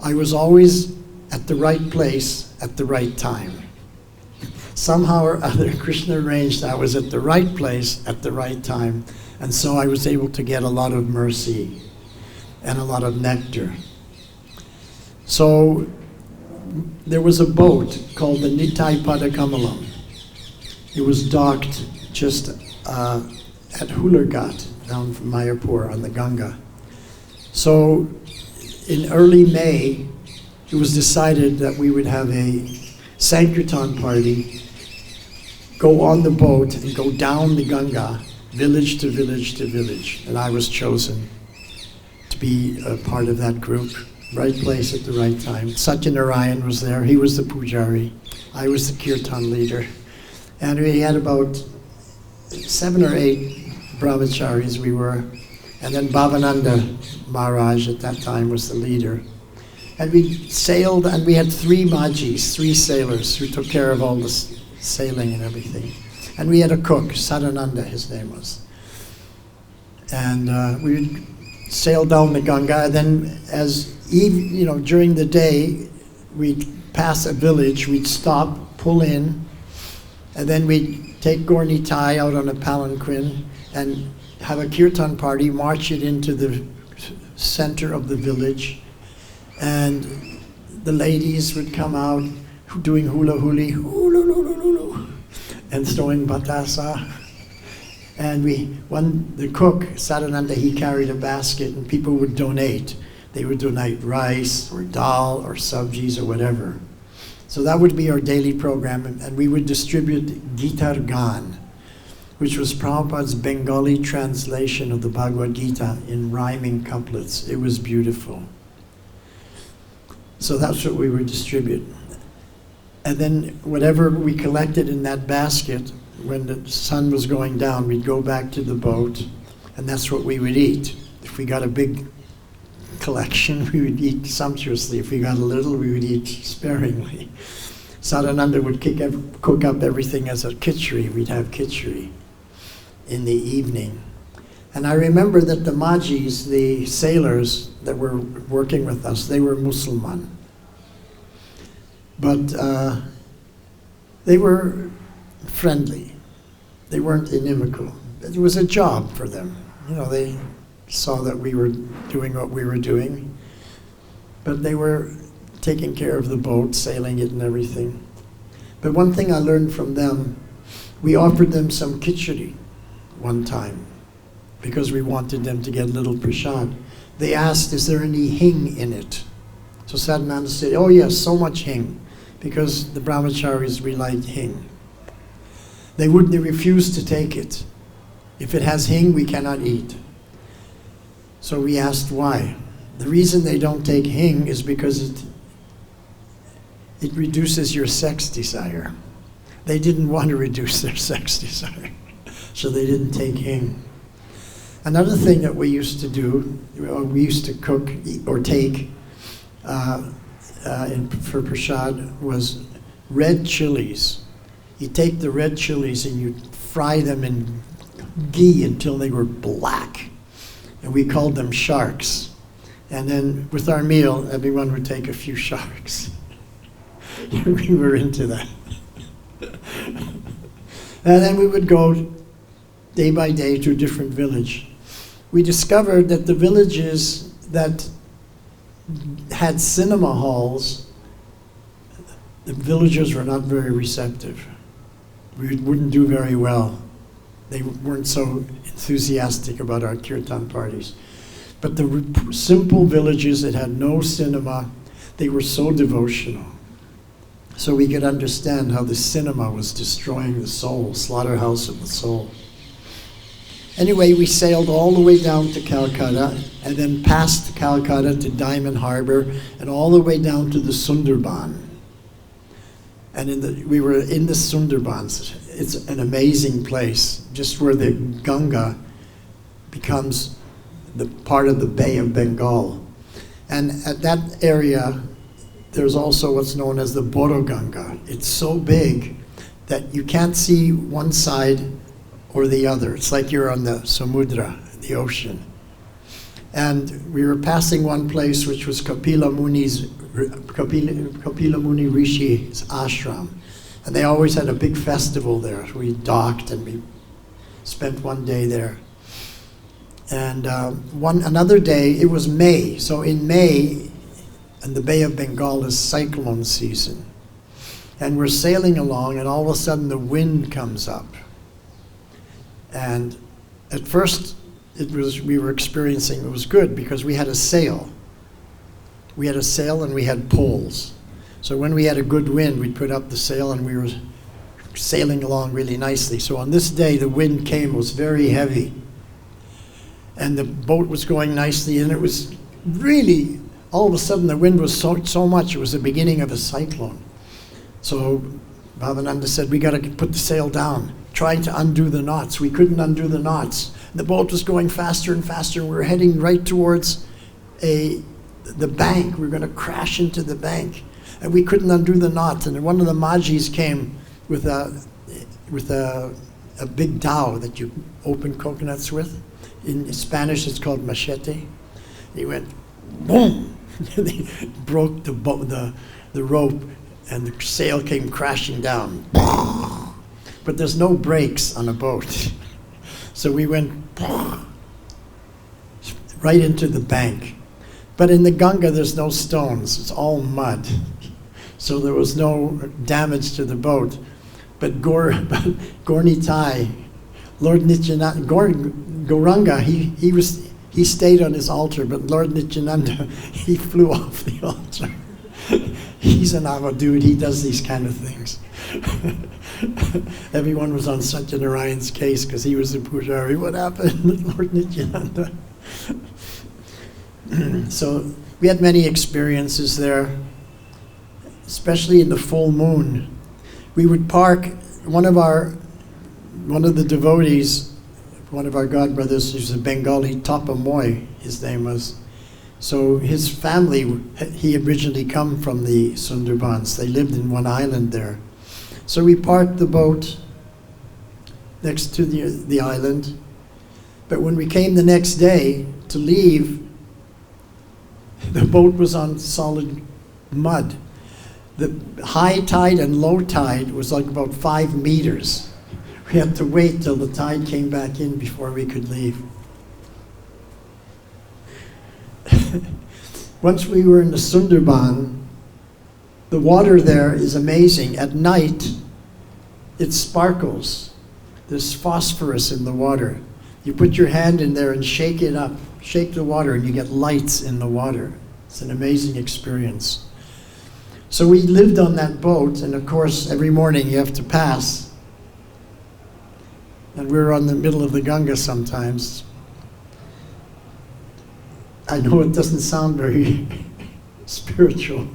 I was always at the right place at the right time. Somehow or other, Krishna arranged I was at the right place at the right time, and so I was able to get a lot of mercy and a lot of nectar. So there was a boat called the Nitai Padakamalam. It was docked just at Hulargat, down from Mayapur on the Ganga. So in early May, it was decided that we would have a Sankirtan party, go on the boat and go down the Ganga, village to village to village. And I was chosen to be a part of that group. Right place at the right time. Satyanarayan was there. He was the pujari. I was the kirtan leader. And we had about 7 or 8 brahmacharis we were. And then Bhavananda Maharaj at that time was the leader. And we sailed, and we had 3 majis, 3 sailors who took care of all the sailing and everything. And we had a cook, Sadananda his name was. And we would sail down the Ganga, and then during the day, we'd pass a village, we'd stop, pull in, and then we'd take Gornitai out on a palanquin and have a kirtan party, march it into the center of the village, and the ladies would come out doing hula huli, and throwing batasa. And the cook, Sadananda, he carried a basket, and people would donate. They would donate rice or dal or sabjis or whatever. So that would be our daily program, and we would distribute Gitar Gan, which was Prabhupada's Bengali translation of the Bhagavad-Gita in rhyming couplets. It was beautiful. So that's what we would distribute. And then whatever we collected in that basket, when the sun was going down, we'd go back to the boat, and that's what we would eat. If we got a big collection, we would eat sumptuously. If we got a little, we would eat sparingly. Sadananda would cook up everything as a khichdi. We'd have khichdi in the evening. And I remember that the majis, the sailors that were working with us, they were Musliman. But they were friendly. They weren't inimical. it was a job for them. They saw that we were doing what we were doing, but they were taking care of the boat, sailing it and everything. But one thing I learned from them, we offered them some khichdi one time because we wanted them to get a little prasad. They asked, is there any hing in it? So Sadhananda said, oh yes, so much hing, because the brahmacharis relied hing. They refused to take it. If it has hing, we cannot eat. So we asked why. The reason they don't take hing is because it reduces your sex desire. They didn't want to reduce their sex desire, so they didn't take hing. Another thing that we used to do, we used to cook or take for prasad was red chilies. You take the red chilies and you fry them in ghee until they were black. And we called them sharks. And then with our meal, everyone would take a few sharks. We were into that. And then we would go day by day to a different village. We discovered that the villages that had cinema halls, the villagers were not very receptive. We wouldn't do very well. They weren't so enthusiastic about our kirtan parties. But the simple villages that had no cinema, they were so devotional. So we could understand how the cinema was destroying the soul, slaughterhouse of the soul. Anyway, we sailed all the way down to Calcutta, and then past Calcutta to Diamond Harbor, and all the way down to the Sundarban. And we were in the Sundarbans. It's an amazing place, just where the Ganga becomes the part of the Bay of Bengal. And at that area, there's also what's known as the Boroganga. It's so big that you can't see one side or the other. It's like you're on the Samudra, the ocean. And we were passing one place which was Kapila Muni Rishi's ashram. And they always had a big festival there. We docked and we spent one day there. And another day, it was May. So in May, in the Bay of Bengal is cyclone season. And we're sailing along, and all of a sudden the wind comes up. And at first, we were experiencing, it was good because we had a sail. We had a sail and we had poles. So when we had a good wind, we'd put up the sail and we were sailing along really nicely. So on this day, the wind came, it was very heavy. And the boat was going nicely, and it was really, all of a sudden the wind was so much, it was the beginning of a cyclone. So Bhavananda said, we got to put the sail down, trying to undo the knots. We couldn't undo the knots. The boat was going faster and faster. We were heading right towards the bank. We were going to crash into the bank. And we couldn't undo the knots. And one of the Majis came with a big dao that you open coconuts with. In Spanish, it's called machete. He went, boom! And he broke the rope, and the sail came crashing down. But there's no brakes on a boat. So we went right into the bank. But in the Ganga, there's no stones. It's all mud. So there was no damage to the boat. But Gornitai, Lord Nityananda, Gauranga, he stayed on his altar, but Lord Nityananda, he flew off the altar. He's an avadut, he does these kind of things. Everyone was on Satyanarayan's case because he was the Pujari. What happened with Lord Nityananda? So we had many experiences there, especially in the full moon. We would park, one of the devotees, one of our godbrothers, who's a Bengali, Tapamoy, his name was. So his family, he originally come from the Sundarbans. They lived in one island there. So we parked the boat next to the island. But when we came the next day to leave, the boat was on solid mud. The high tide and low tide was like about 5 meters. We had to wait till the tide came back in before we could leave. Once we were in the Sundarban, the water there is amazing. At night, it sparkles. There's phosphorus in the water. You put your hand in there and shake it up, shake the water, and you get lights in the water. It's an amazing experience. So we lived on that boat, and of course, every morning you have to pass. And we were on the middle of the Ganga sometimes. I know it doesn't sound very spiritual,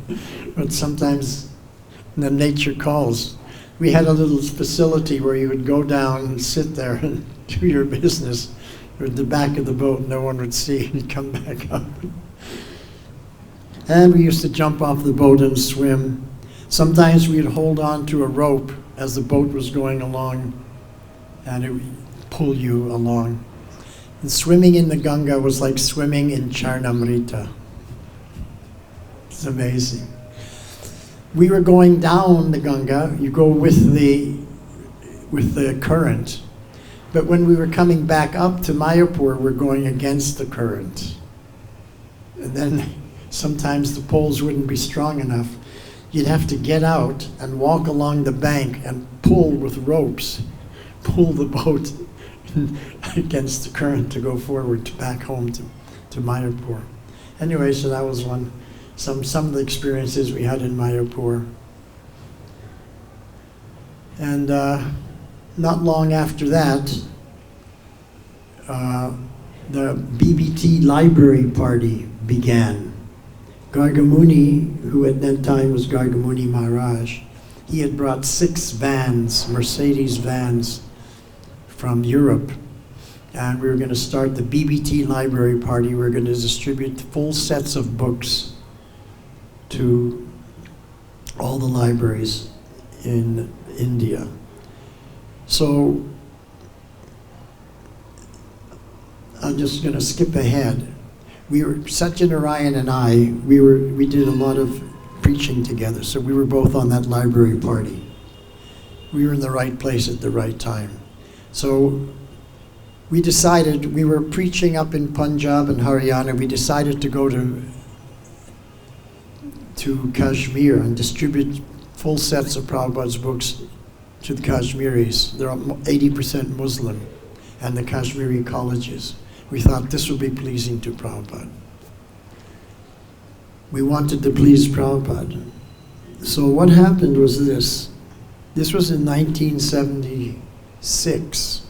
but sometimes the nature calls. We had a little facility where you would go down and sit there and do your business at the back of the boat. No one would see, and you'd come back up. And we used to jump off the boat and swim. Sometimes we'd hold on to a rope as the boat was going along, and it would pull you along. And swimming in the Ganga was like swimming in Charnamrita. It's amazing. We were going down the Ganga. You go with the current. But when we were coming back up to Mayapur, we're going against the current. And then sometimes the poles wouldn't be strong enough. You'd have to get out and walk along the bank and pull with ropes, pull the boat against the current to go forward to back home to Mayapur. Anyway, so that was some of the experiences we had in Mayapur. And not long after that, the BBT library party began. Gargamuni, who at that time was Gargamuni Maharaj, he had brought 6 vans, Mercedes vans, from Europe, and we were going to start the BBT library party. We were going to distribute full sets of books to all the libraries in India. So I'm just going to skip ahead. Satyanarayan and I, we did a lot of preaching together, so we were both on that library party. We were in the right place at the right time. So we decided, we were preaching up in Punjab and Haryana, we decided to go to Kashmir and distribute full sets of Prabhupada's books to the Kashmiris. They're 80% Muslim, and the Kashmiri colleges. We thought this would be pleasing to Prabhupada. We wanted to please Prabhupada. So what happened was this. This was in 1976.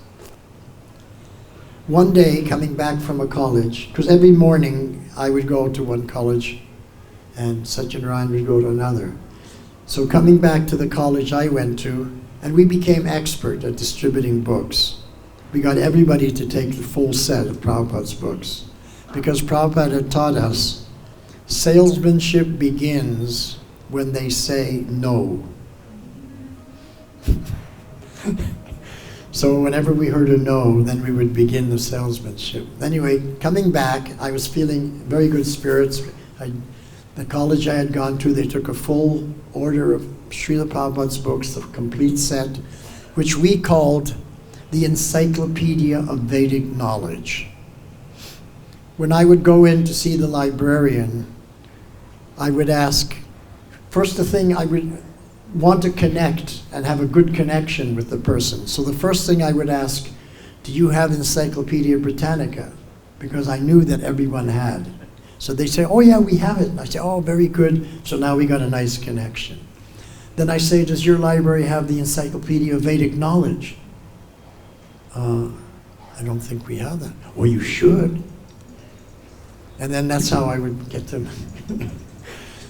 One day, coming back from a college, because every morning I would go to one college and Satyanarayan would go to another. So coming back to the college I went to, and we became expert at distributing books. We got everybody to take the full set of Prabhupada's books, because Prabhupada had taught us, salesmanship begins when they say no. So whenever we heard a no, then we would begin the salesmanship. Anyway, coming back, I was feeling very good spirits. The college I had gone to, they took a full order of Srila Prabhupada's books, the complete set, which we called the Encyclopedia of Vedic Knowledge. When I would go in to see the librarian, I would ask, first the thing I would want to connect and have a good connection with the person. So the first thing I would ask, do you have Encyclopedia Britannica? Because I knew that everyone had. So they say, oh yeah, we have it. And I say, oh, very good. So now we got a nice connection. Then I say, does your library have the Encyclopedia of Vedic Knowledge? I don't think we have that. Well, you should. And then that's how I would get them.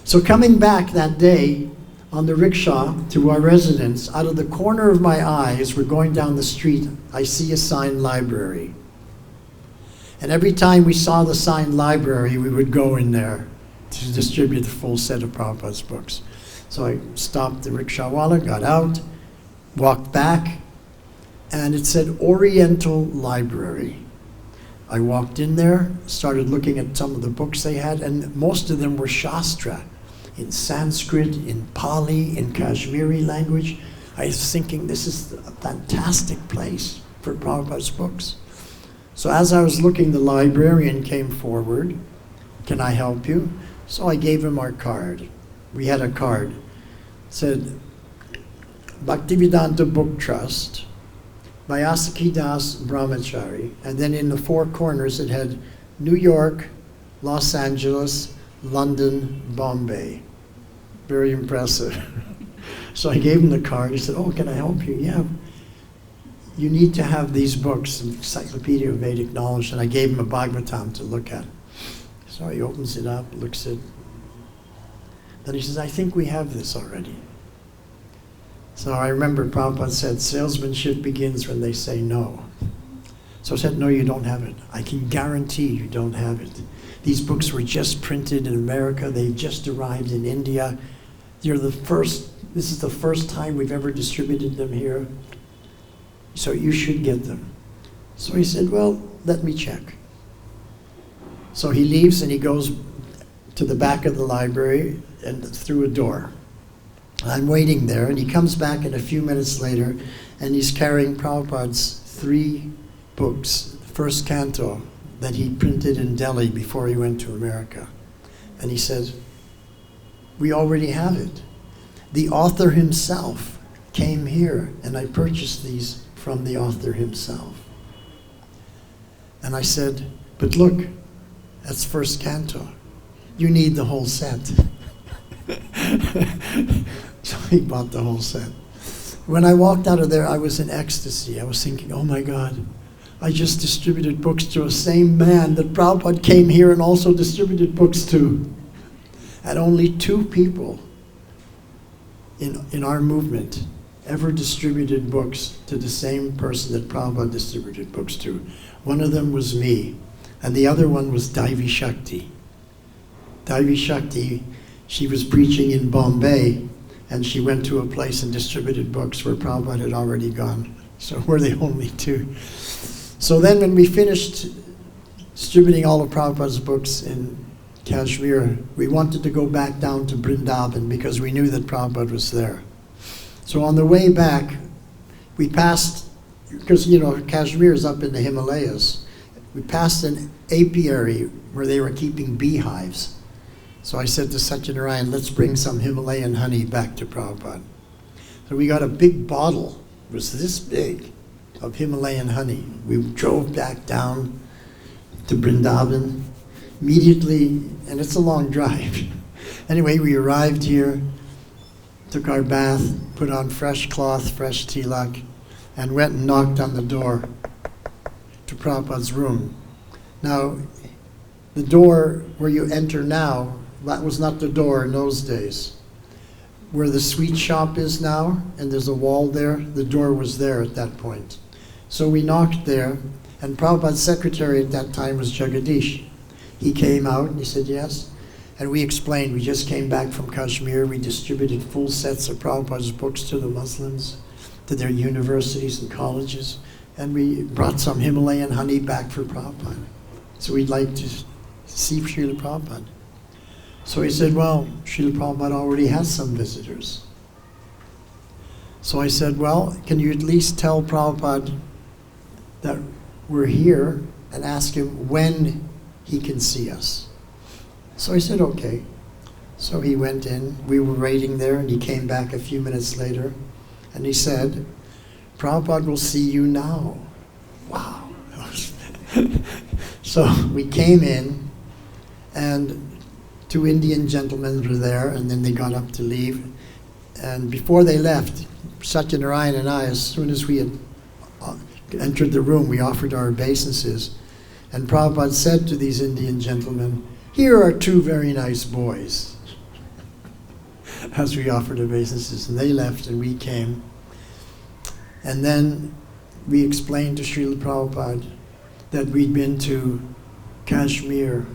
So coming back that day on the rickshaw to our residence, out of the corner of my eye, as we're going down the street, I see a signed library. And every time we saw the signed library, we would go in there to distribute the full set of Prabhupada's books. So I stopped the rickshawala, got out, walked back, and it said Oriental Library. I walked in there, started looking at some of the books they had, and most of them were Shastra, in Sanskrit, in Pali, in Kashmiri language. I was thinking, this is a fantastic place for Prabhupada's books. So as I was looking, the librarian came forward. Can I help you? So I gave him our card. We had a card. It said, Bhaktivedanta Book Trust, Vayasaki Das Brahmachari. And then in the four corners it had New York, Los Angeles, London, Bombay. Very impressive. So I gave him the card. He said, oh, can I help you? Yeah. You need to have these books, Encyclopedia of Vedic Knowledge, and I gave him a Bhagavatam to look at. So he opens it up, looks at it. Then he says, I think we have this already. So I remember Prabhupada said, salesmanship begins when they say no. So I said, no, you don't have it. I can guarantee you don't have it. These books were just printed in America. They just arrived in India. This is the first time we've ever distributed them here. So you should get them. So he said, well, let me check. So he leaves and he goes to the back of the library and through a door. I'm waiting there, and he comes back in a few minutes later, and he's carrying Prabhupada's 3 books, the first canto that he printed in Delhi before he went to America. And he said, we already have it. The author himself came here, and I purchased these from the author himself. And I said, but look, that's first canto. You need the whole set. So he bought the whole set. When I walked out of there, I was in ecstasy. I was thinking, oh my God, I just distributed books to a same man that Prabhupada came here and also distributed books to. And only 2 people in our movement ever distributed books to the same person that Prabhupada distributed books to. One of them was me, and the other one was Daivi Shakti. Daivi Shakti, she was preaching in Bombay, and she went to a place and distributed books where Prabhupada had already gone. So we're the only 2. So then when we finished distributing all of Prabhupada's books in Kashmir, we wanted to go back down to Vrindavan because we knew that Prabhupada was there. So on the way back, we passed, because Kashmir is up in the Himalayas, we passed an apiary where they were keeping beehives. So I said to Satyanarayan, let's bring some Himalayan honey back to Prabhupada. So we got a big bottle, it was this big, of Himalayan honey. We drove back down to Vrindavan immediately, and it's a long drive. Anyway, we arrived here, took our bath, put on fresh cloth, fresh tilak, and went and knocked on the door to Prabhupada's room. Now, the door where you enter now, that was not the door in those days. Where the sweet shop is now, and there's a wall there, the door was there at that point. So we knocked there, and Prabhupada's secretary at that time was Jagadish. He came out and he said, yes. And we explained, we just came back from Kashmir, we distributed full sets of Prabhupada's books to the Muslims, to their universities and colleges, and we brought some Himalayan honey back for Prabhupada. So we'd like to see Srila Prabhupada. So he said, well, Srila Prabhupada already has some visitors. So I said, well, can you at least tell Prabhupada that we're here and ask him when he can see us? So I said, okay. So he went in, we were waiting there, and he came back a few minutes later, and he said, Prabhupada will see you now. Wow. So we came in, and 2 Indian gentlemen were there, and then they got up to leave. And before they left, Satyanarayan and I, as soon as we had entered the room, we offered our obeisances. And Prabhupada said to these Indian gentlemen, here are 2 very nice boys, as we offered obeisances. And they left, and we came. And then we explained to Srila Prabhupada that we'd been to Kashmir,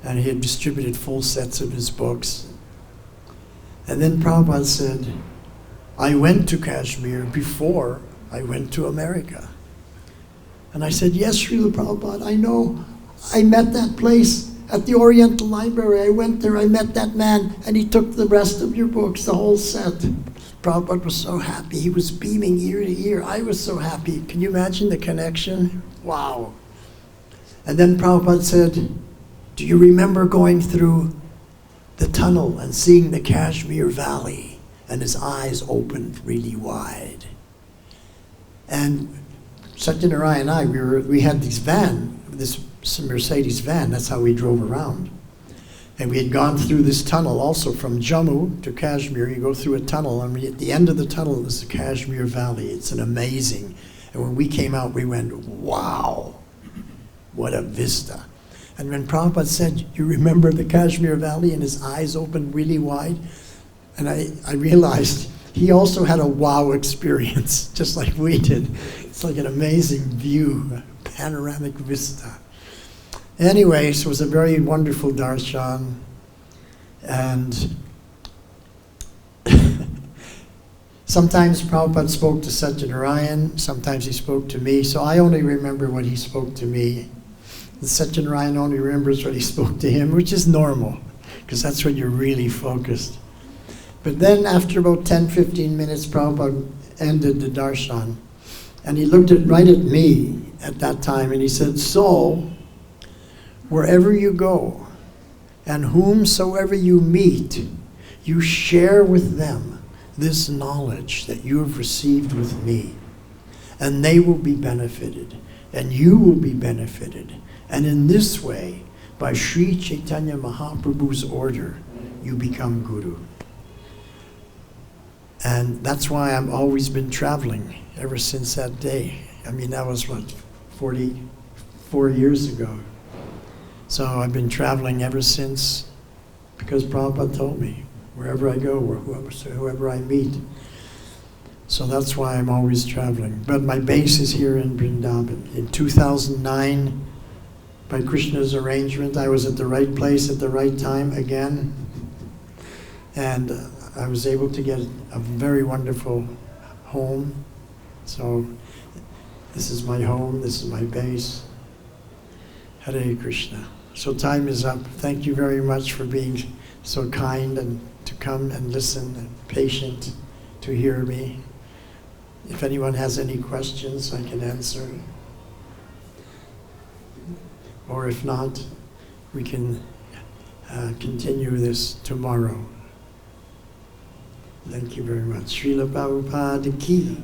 and he had distributed full sets of his books. And then Prabhupada said, I went to Kashmir before I went to America. And I said, yes, Srila Prabhupada, I know. I met that place at the Oriental Library. I went there, I met that man, and he took the rest of your books, the whole set. Prabhupada was so happy. He was beaming ear to ear. I was so happy. Can you imagine the connection? Wow. And then Prabhupada said, do you remember going through the tunnel and seeing the Kashmir Valley? And his eyes opened really wide. And Satyanarayana and I, we had this Mercedes van. That's how we drove around. And we had gone through this tunnel also from Jammu to Kashmir. You go through a tunnel, and at the end of the tunnel is the Kashmir Valley. It's an amazing. And when we came out, we went, wow, what a vista. And when Prabhupada said, you remember the Kashmir Valley, and his eyes opened really wide, and I realized he also had a wow experience, just like we did. It's like an amazing view, a panoramic vista. Anyways, it was a very wonderful darshan, and sometimes Prabhupada spoke to Satyanarayan, sometimes he spoke to me, so I only remember what he spoke to me. And Satyanarayan only remembers what he spoke to him, which is normal, because that's when you're really focused. But then after about 10-15 minutes, Prabhupada ended the darshan, and he looked right at me at that time, and he said, so, wherever you go, and whomsoever you meet, you share with them this knowledge that you have received with me, and they will be benefited, and you will be benefited. And in this way, by Sri Chaitanya Mahaprabhu's order, you become Guru. And that's why I've always been traveling ever since that day. I mean, that was what, 44 years ago. So I've been traveling ever since, because Prabhupada told me, wherever I go, or whoever I meet. So that's why I'm always traveling. But my base is here in Vrindavan. In 2009, by Krishna's arrangement, I was at the right place at the right time again. And I was able to get a very wonderful home. So this is my home, this is my base. Hare Krishna. So time is up. Thank you very much for being so kind and to come and listen and patient to hear me. If anyone has any questions, I can answer. Or if not, we can continue this tomorrow. Thank you very much. Srila Prabhupada ki.